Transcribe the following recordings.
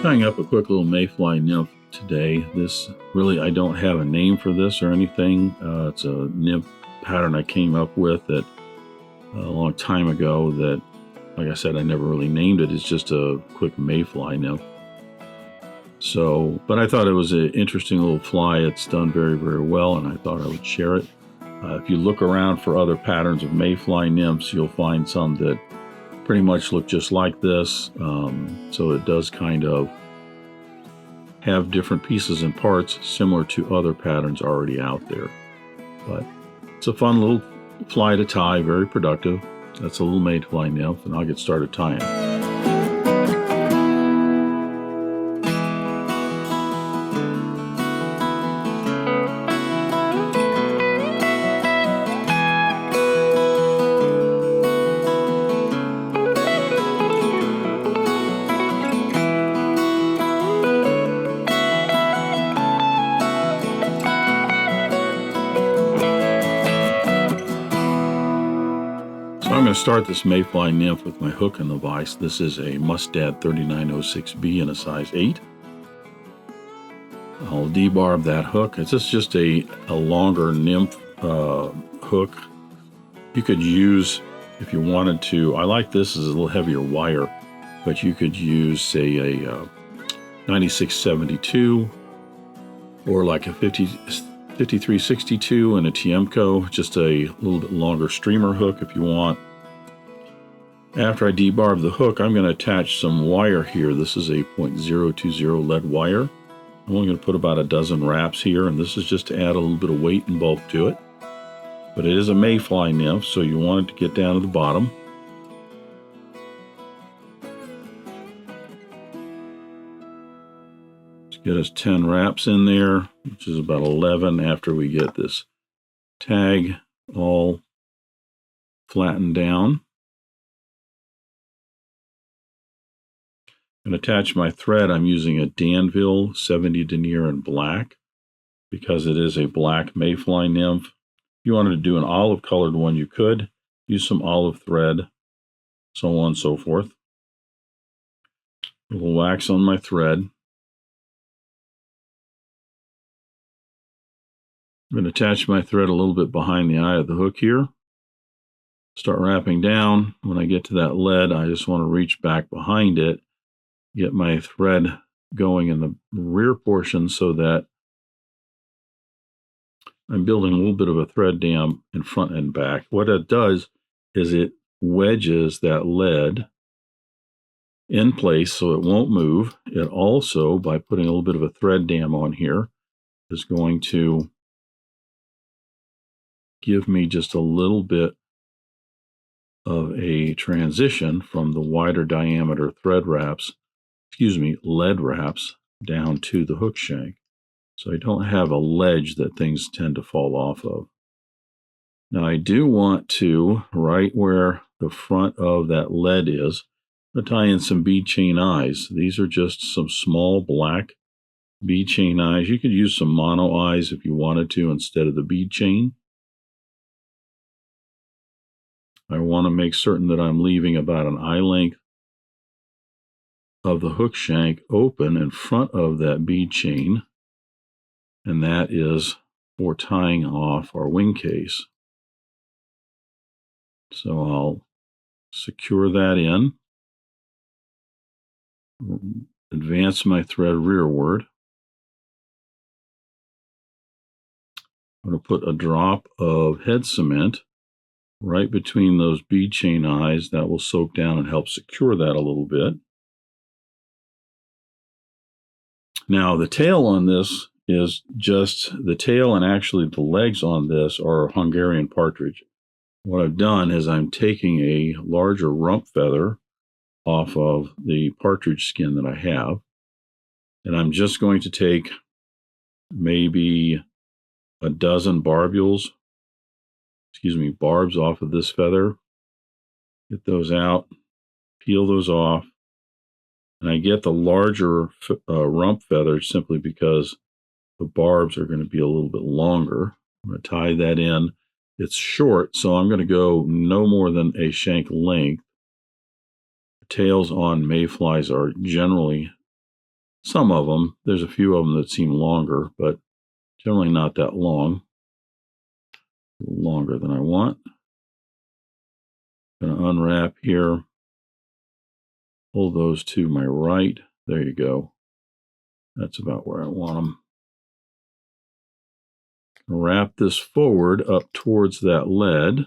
Tying up a quick little mayfly nymph today. This really, I don't have a name for this or anything. It's a nymph pattern I came up with that a long time ago that, like I said, I never really named it. It's just a quick mayfly nymph. So, but I thought it was an interesting little fly. It's done very, very well, and I thought I would share it. If you look around for other patterns of mayfly nymphs, you'll find some that pretty much look just like this. So it does kind of have different pieces and parts similar to other patterns already out there. But it's a fun little fly to tie, very productive. That's a little mayfly nymph, and I'll get started tying. I'm going to start this mayfly nymph with my hook and the vise. This is a Mustad 3906B in a size 8. I'll debarb that hook. It's just a longer nymph hook. You could use, if you wanted to, I like this as a little heavier wire, but you could use, say, a 9672 or like a 5362 and a Tiemco, just a little bit longer streamer hook if you want. After I debarb the hook, I'm going to attach some wire here. This is a 0.020 lead wire. I'm only going to put about a dozen wraps here, and this is just to add a little bit of weight and bulk to it. But it is a mayfly nymph, so you want it to get down to the bottom. Let's get us 10 wraps in there, which is about 11 after we get this tag all flattened down. And attach my thread. I'm using a Danville 70 Denier in black because it is a black mayfly nymph. If you wanted to do an olive colored one, you could use some olive thread, so on and so forth. A little wax on my thread. I'm going to attach my thread a little bit behind the eye of the hook here. Start wrapping down. When I get to that lead, I just want to reach back behind it, get my thread going in the rear portion so that I'm building a little bit of a thread dam in front and back. What it does is it wedges that lead in place so it won't move. It also, by putting a little bit of a thread dam on here, is going to give me just a little bit of a transition from the wider diameter lead wraps down to the hook shank. So I don't have a ledge that things tend to fall off of. Now I do want to, right where the front of that lead is, tie in some Bead-Chain eyes. These are just some small black Bead-Chain eyes. You could use some mono eyes if you wanted to instead of the Bead-Chain. I want to make certain that I'm leaving about an eye length of the hook shank open in front of that Bead-Chain, and that is for tying off our wing case. So I'll secure that in, advance my thread rearward. I'm going to put a drop of head cement right between those Bead-Chain eyes. That will soak down and help secure that a little bit. Now the tail on this is just the tail, and actually the legs on this are Hungarian Partridge. What I've done is I'm taking a larger rump feather off of the partridge skin that I have, and I'm just going to take maybe a dozen barbs off of this feather, get those out, peel those off, and I get the larger rump feather simply because the barbs are going to be a little bit longer. I'm going to tie that in. It's short, so I'm going to go no more than a shank length. Tails on mayflies are generally some of them. There's a few of them that seem longer, but generally not that long. A little longer than I want. I'm going to unwrap here. Pull those to my right. There you go. That's about where I want them. Wrap this forward up towards that lead.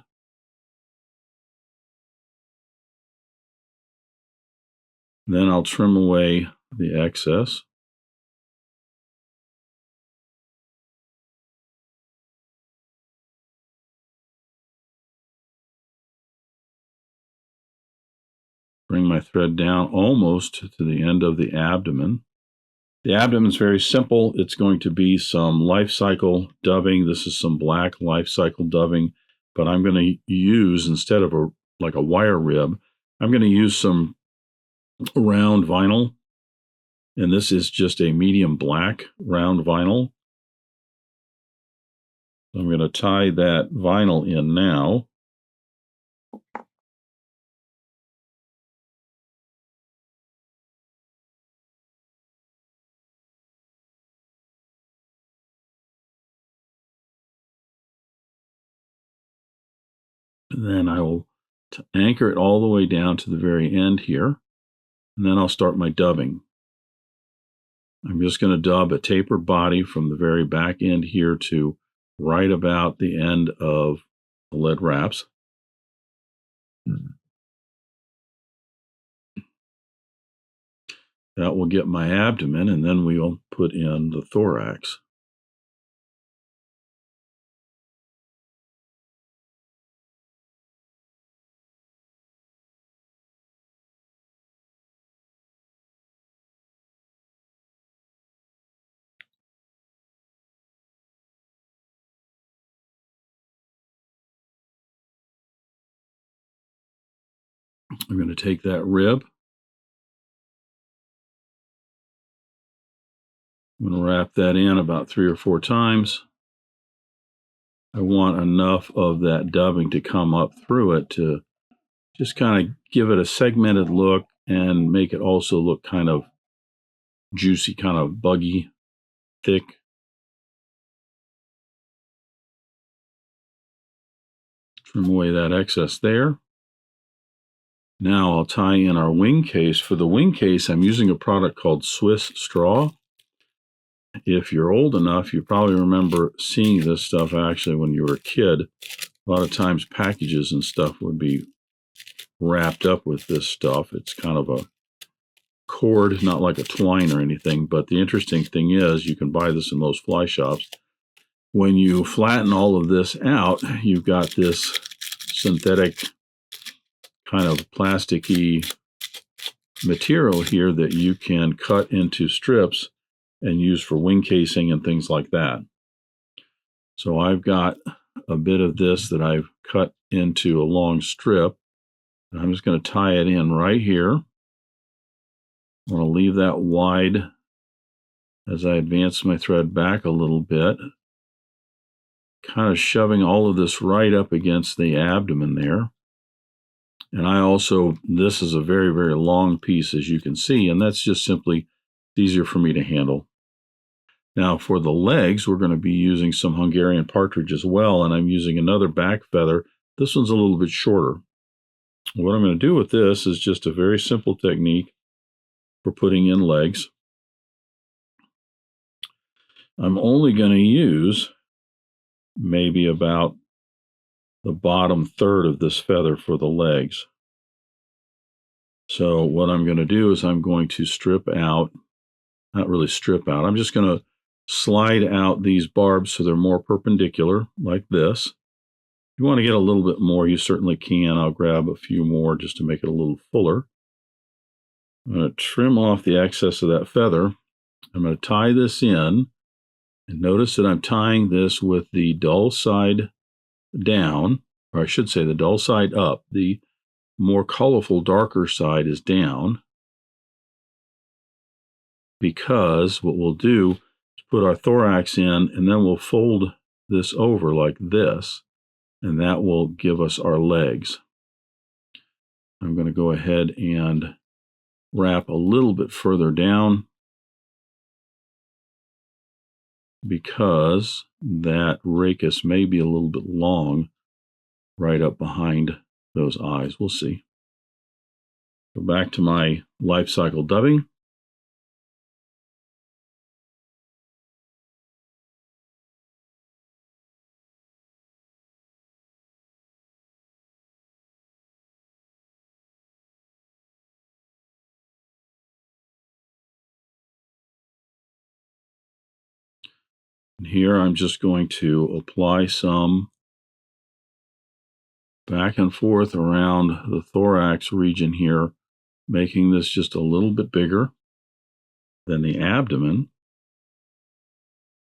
Then I'll trim away the excess. Bring my thread down almost to the end of the abdomen. The abdomen is very simple. It's going to be some life cycle dubbing. This is some black life cycle dubbing, but I'm going to use, instead of like a wire rib, I'm going to use some round vinyl, and this is just a medium black round vinyl. I'm going to tie that vinyl in now. And then I will anchor it all the way down to the very end here. And then I'll start my dubbing. I'm just going to dub a tapered body from the very back end here to right about the end of the lead wraps. That will get my abdomen, and then we will put in the thorax. I'm going to take that rib. I'm going to wrap that in about 3 or 4 times. I want enough of that dubbing to come up through it to just kind of give it a segmented look and make it also look kind of juicy, kind of buggy, thick. Trim away that excess there. Now I'll tie in our wing case. For the wing case, I'm using a product called Swiss Straw. If you're old enough, you probably remember seeing this stuff actually when you were a kid. A lot of times packages and stuff would be wrapped up with this stuff. It's kind of a cord, not like a twine or anything, but the interesting thing is you can buy this in most fly shops. When you flatten all of this out, you've got this synthetic kind of plasticky material here that you can cut into strips and use for wing casing and things like that. So I've got a bit of this that I've cut into a long strip. And I'm just going to tie it in right here. I want to leave that wide as I advance my thread back a little bit, kind of shoving all of this right up against the abdomen there. And this is a very, very long piece, as you can see, and that's just simply easier for me to handle. Now for the legs, we're going to be using some Hungarian partridge as well, and I'm using another back feather. This one's a little bit shorter. What I'm going to do with this is just a very simple technique for putting in legs. I'm only going to use maybe about the bottom third of this feather for the legs. So what I'm going to do is I'm going to strip out, not really strip out, I'm just going to slide out these barbs so they're more perpendicular like this. If you want to get a little bit more, you certainly can. I'll grab a few more just to make it a little fuller. I'm going to trim off the excess of that feather. I'm going to tie this in, and notice that I'm tying this with the dull side down, or I should say the dull side up. The more colorful, darker side is down, because what we'll do is put our thorax in, and then we'll fold this over like this, and that will give us our legs. I'm going to go ahead and wrap a little bit further down because that rachis may be a little bit long right up behind those eyes. We'll see. Go back to my life cycle dubbing. And here I'm just going to apply some back and forth around the thorax region here, making this just a little bit bigger than the abdomen.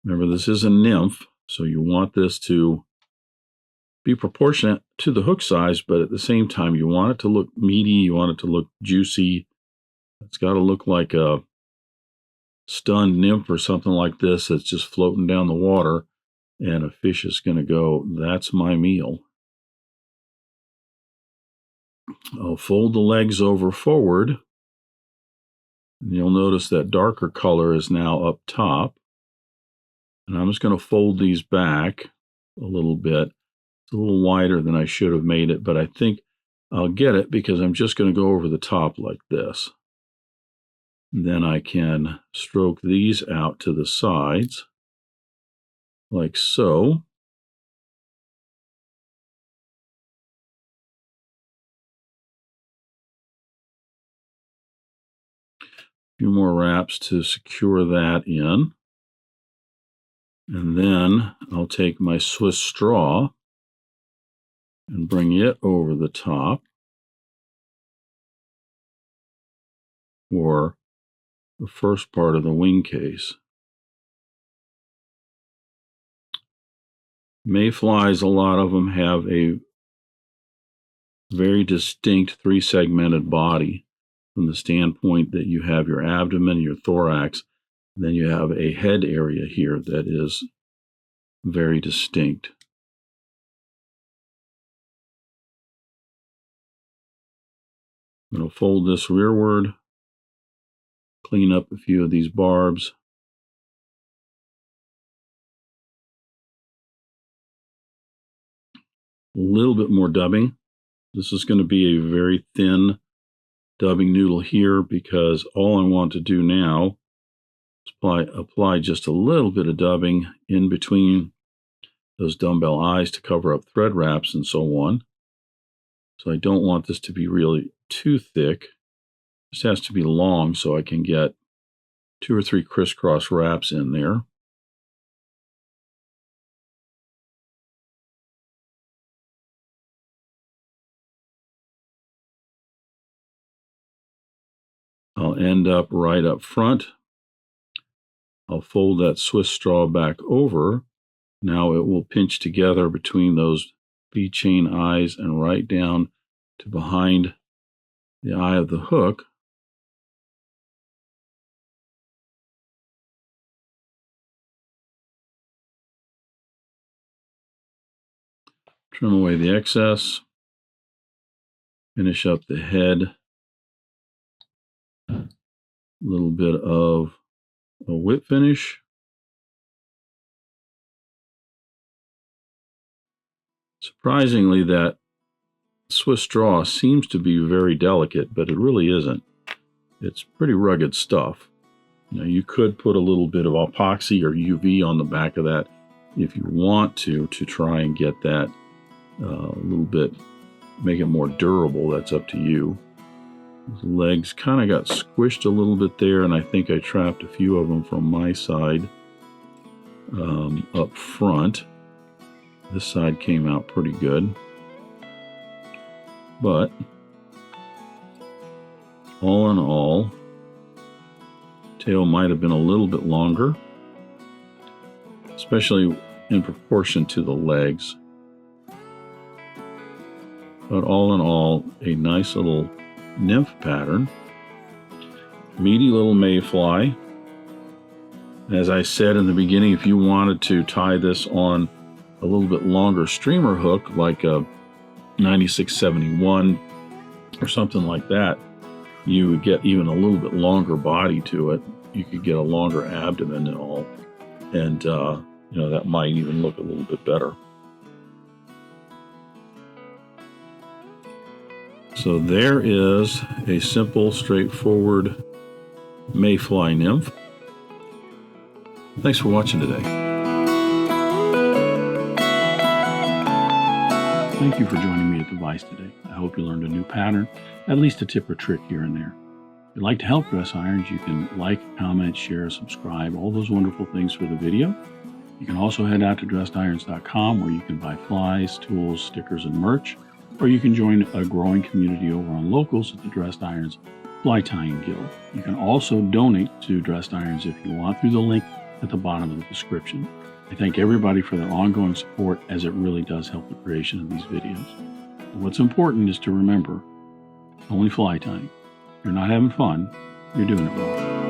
Remember, this is a nymph, so you want this to be proportionate to the hook size, but at the same time, you want it to look meaty, you want it to look juicy. It's got to look like a stunned nymph or something like this that's just floating down the water, and a fish is going to go, that's my meal. I'll fold the legs over forward, and you'll notice that darker color is now up top. And I'm just going to fold these back a little bit. It's a little wider than I should have made it, but I think I'll get it because I'm just going to go over the top like this. And then I can stroke these out to the sides like so. A few more wraps to secure that in. And then I'll take my Swiss straw and bring it over the top for the first part of the wing case. Mayflies, a lot of them have a very distinct three-segmented body from the standpoint that you have your abdomen, your thorax, and then you have a head area here that is very distinct. I'm going to fold this rearward, clean up a few of these barbs. A little bit more dubbing. This is going to be a very thin dubbing noodle here because all I want to do now is apply just a little bit of dubbing in between those dumbbell eyes to cover up thread wraps and so on. So I don't want this to be really too thick. This has to be long so I can get 2 or 3 crisscross wraps in there. I'll end up right up front. I'll fold that Swiss straw back over. Now it will pinch together between those Bead-Chain eyes and right down to behind the eye of the hook. Trim away the excess. Finish up the head. A little bit of a whip finish. Surprisingly, that Swiss straw seems to be very delicate, but it really isn't. It's pretty rugged stuff. Now, you could put a little bit of epoxy or UV on the back of that if you want to try and get that a little bit, make it more durable. That's up to you. His legs kind of got squished a little bit there, and I think I trapped a few of them from my side up front. This side came out pretty good. But all in all, tail might have been a little bit longer, especially in proportion to the legs. But all in all, a nice little nymph pattern. Meaty little mayfly. As I said in the beginning, if you wanted to tie this on a little bit longer streamer hook, like a 9671 or something like that, you would get even a little bit longer body to it. You could get a longer abdomen and all. And, that might even look a little bit better. So there is a simple, straightforward Mayfly nymph. Thanks for watching today. Thank you for joining me at the Vise today. I hope you learned a new pattern, at least a tip or trick here and there. If you'd like to help Dress Irons, you can like, comment, share, subscribe, all those wonderful things for the video. You can also head out to dressedirons.com where you can buy flies, tools, stickers, and merch, or you can join a growing community over on Locals at the Dressed Irons Fly Tying Guild. You can also donate to Dressed Irons if you want through the link at the bottom of the description. I thank everybody for their ongoing support, as it really does help the creation of these videos. And what's important is to remember, only fly tying. If you're not having fun, you're doing it wrong.